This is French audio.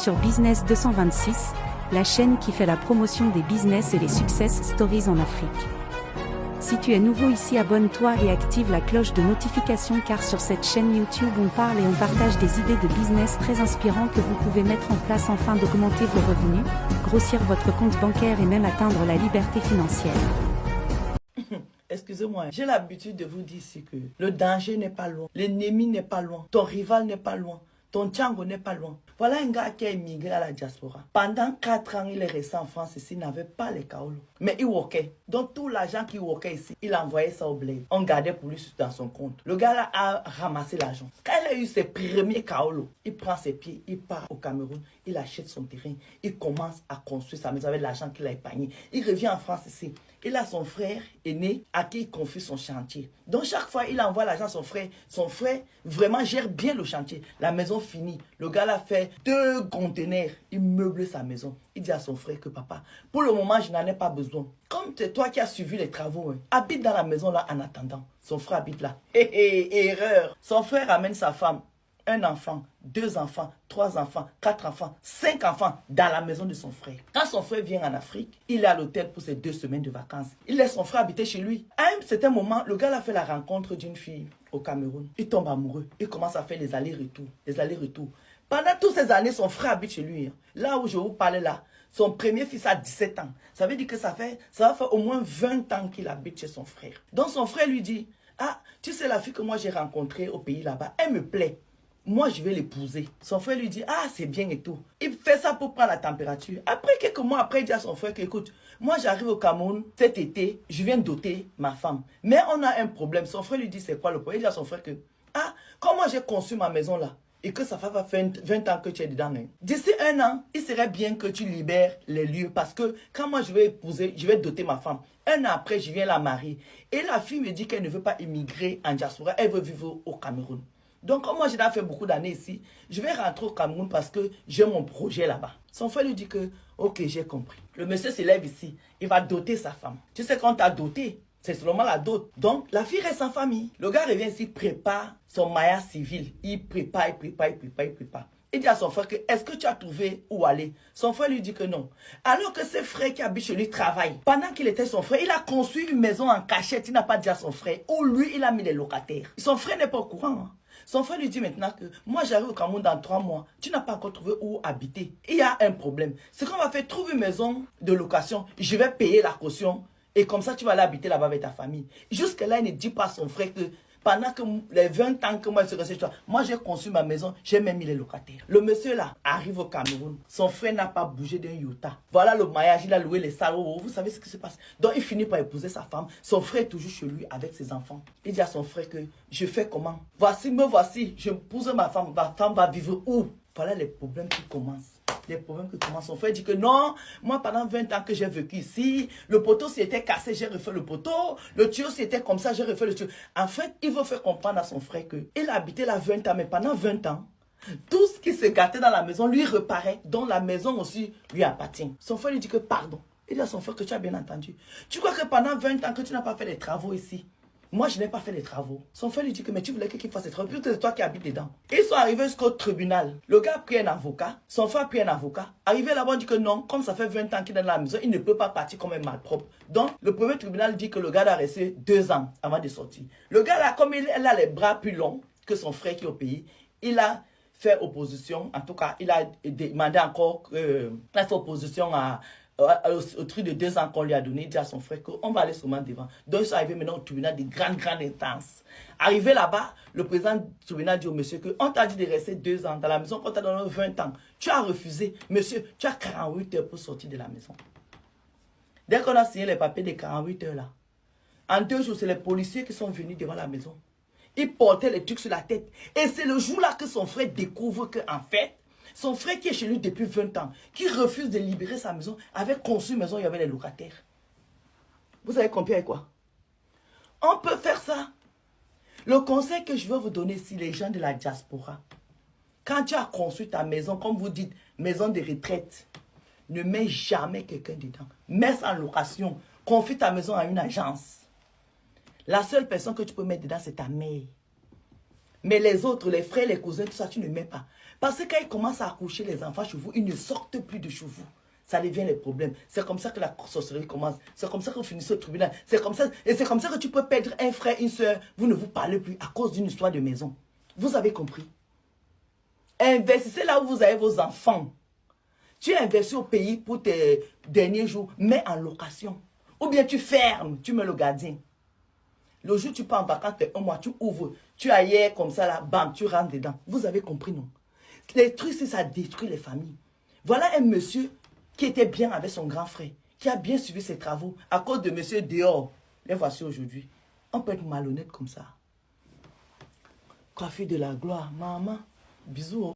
sur Business 226, la chaîne qui fait la promotion des business et les success stories en Afrique. Si tu es nouveau ici, abonne-toi et active la cloche de notification car sur cette chaîne YouTube on parle et on partage des idées de business très inspirantes que vous pouvez mettre en place afin d'augmenter vos revenus, grossir votre compte bancaire et même atteindre la liberté financière. Excusez-moi, j'ai l'habitude de vous dire ici que le danger n'est pas loin, l'ennemi n'est pas loin, ton rival n'est pas loin, ton Tchango n'est pas loin. Voilà un gars qui a immigré à la diaspora. Pendant 4 ans, il est resté en France ici, il n'avait pas les kaolos. Mais il workait. Donc tout l'argent qu'il workait ici, il envoyait ça au bled. On gardait pour lui dans son compte. Le gars là a ramassé l'argent. Quand il a eu ses premiers kaolos, il prend ses pieds, il part au Cameroun, il achète son terrain, il commence à construire sa maison avec l'argent qu'il a épargné. Il revient en France ici. Il a son frère aîné à qui il confie son chantier. Donc chaque fois, il envoie l'argent à son frère. Son frère vraiment gère bien le chantier. La maison finie. Le gars l'a fait 2 conteneurs. Il meuble sa maison. Il dit à son frère que papa, pour le moment, je n'en ai pas besoin. Comme c'est toi qui as suivi les travaux, habite dans la maison là en attendant. Son frère habite là. Erreur. Son frère amène sa femme. 1 enfant, 2 enfants, 3 enfants, 4 enfants, 5 enfants dans la maison de son frère. Quand son frère vient en Afrique, il est à l'hôtel pour ses 2 semaines de vacances. Il laisse son frère habiter chez lui. À un certain moment, le gars a fait la rencontre d'une fille au Cameroun. Il tombe amoureux. Il commence à faire les allers-retours. Les allers-retours. Pendant toutes ces années, son frère habite chez lui. Là où je vous parlais là, son premier fils a 17 ans. Ça veut dire que ça va faire au moins 20 ans qu'il habite chez son frère. Donc son frère lui dit, ah, tu sais la fille que moi j'ai rencontrée au pays là-bas, elle me plaît. Moi, je vais l'épouser. Son frère lui dit, ah, c'est bien et tout. Il fait ça pour prendre la température. Après quelques mois, après, il dit à son frère que, écoute, moi, j'arrive au Cameroun cet été, je viens doter ma femme. Mais on a un problème. Son frère lui dit, c'est quoi le problème? Il dit à son frère que, ah, comment j'ai conçu ma maison là et que ça fait 20 ans que tu es dedans. Hein. D'ici 1 an, il serait bien que tu libères les lieux parce que quand moi, je vais épouser, je vais doter ma femme. 1 an après, je viens la marier. Et la fille me dit qu'elle ne veut pas immigrer en diaspora, elle veut vivre au Cameroun. Donc, comme moi, j'ai fait beaucoup d'années ici, je vais rentrer au Cameroun parce que j'ai mon projet là-bas. Son frère lui dit que, ok, j'ai compris. Le monsieur se lève ici, il va doter sa femme. Tu sais, quand tu as doté, c'est seulement la dot. Donc, la fille reste en famille. Le gars revient ici, prépare son maillage civil. Il prépare. Il dit à son frère que, est-ce que tu as trouvé où aller? Son frère lui dit que non. Alors que ses frères qui habitent chez lui travaillent. Pendant qu'il était son frère, il a construit une maison en cachette. Il n'a pas dit à son frère. Où lui, il a mis les locataires. Son frère n'est pas au courant. Hein. Son frère lui dit maintenant que moi j'arrive au Cameroun dans 3 mois. Tu n'as pas encore trouvé où habiter. Il y a un problème. C'est qu'on va faire trouver une maison de location. Je vais payer la caution. Et comme ça, tu vas aller habiter là-bas avec ta famille. Jusque-là, il ne dit pas à son frère que pendant que les 20 ans que moi je suis resté chez toi, moi j'ai conçu ma maison, j'ai même mis les locataires. Le monsieur là arrive au Cameroun. Son frère n'a pas bougé d'un iota. Voilà le mariage, il a loué les salles. Vous savez ce qui se passe. Donc il finit par épouser sa femme. Son frère est toujours chez lui avec ses enfants. Il dit à son frère que je fais comment? Me voici, je épouse ma femme va vivre où? Voilà les problèmes qui commencent. Les problèmes qui commencent. Son frère dit que non, moi pendant 20 ans que j'ai vécu ici, le poteau s'était cassé, j'ai refait le poteau, le tuyau c'était comme ça, j'ai refait le tuyau. En fait, il veut faire comprendre à son frère qu'il a habité là 20 ans, mais pendant 20 ans, tout ce qui se gâtait dans la maison lui reparaît, dont la maison aussi lui appartient. Son frère lui dit que pardon. Il dit à son frère que tu as bien entendu. Tu crois que pendant 20 ans que tu n'as pas fait les travaux ici? Moi, je n'ai pas fait les travaux. Son frère lui dit que, mais tu voulais qu'il fasse les travaux, puisque c'est toi qui habites dedans. Ils sont arrivés jusqu'au tribunal. Le gars a pris un avocat, son frère a pris un avocat. Arrivé là-bas, on dit que non, comme ça fait 20 ans qu'il est dans la maison, il ne peut pas partir comme un malpropre. Donc, le premier tribunal dit que le gars doit rester 2 ans avant de sortir. Le gars là, comme il a les bras plus longs que son frère qui est au pays, il a fait opposition. En tout cas, il a demandé encore, il a fait opposition au truc de 2 ans qu'on lui a donné. Il dit à son frère qu'on va aller sûrement devant. Donc, ils sont arrivés maintenant au tribunal de grande intense. Arrivé là-bas, le président du tribunal dit au monsieur qu'on t'a dit de rester 2 ans dans la maison, qu'on t'a donné 20 ans. Tu as refusé. Monsieur, tu as 48 heures pour sortir de la maison. Dès qu'on a signé les papiers de 48 heures là, en 2 jours, c'est les policiers qui sont venus devant la maison. Ils portaient les trucs sur la tête. Et c'est le jour-là que son frère découvre qu'en fait, son frère qui est chez lui depuis 20 ans, qui refuse de libérer sa maison, avait conçu une maison, il y avait les locataires. Vous avez compris avec quoi? On peut faire ça. Le conseil que je veux vous donner, si les gens de la diaspora, quand tu as conçu ta maison, comme vous dites, maison de retraite, ne mets jamais quelqu'un dedans. Mets ça en location. Confie ta maison à une agence. La seule personne que tu peux mettre dedans, c'est ta mère. Mais les autres, les frères, les cousins, tout ça, tu ne mets pas. Parce que quand ils commencent à accoucher les enfants chez vous, ils ne sortent plus de chez vous. Ça devient les problèmes. C'est comme ça que la sorcellerie commence. C'est comme ça que vous finissez au tribunal. C'est comme ça, et c'est comme ça que tu peux perdre un frère, une soeur. Vous ne vous parlez plus à cause d'une histoire de maison. Vous avez compris? Investissez là où vous avez vos enfants. Tu investis au pays pour tes derniers jours, mets en location. Ou bien tu fermes, tu mets le gardien. Le jour où tu pars en vacances, un mois, tu ouvres. Tu ailles comme ça là, bam, tu rentres dedans. Vous avez compris, non? Les trucs, ça détruit les familles. Voilà un monsieur qui était bien avec son grand frère, qui a bien suivi ses travaux. À cause de monsieur dehors, les voici aujourd'hui. On peut être malhonnête comme ça. Coiffure de la gloire, maman, bisous.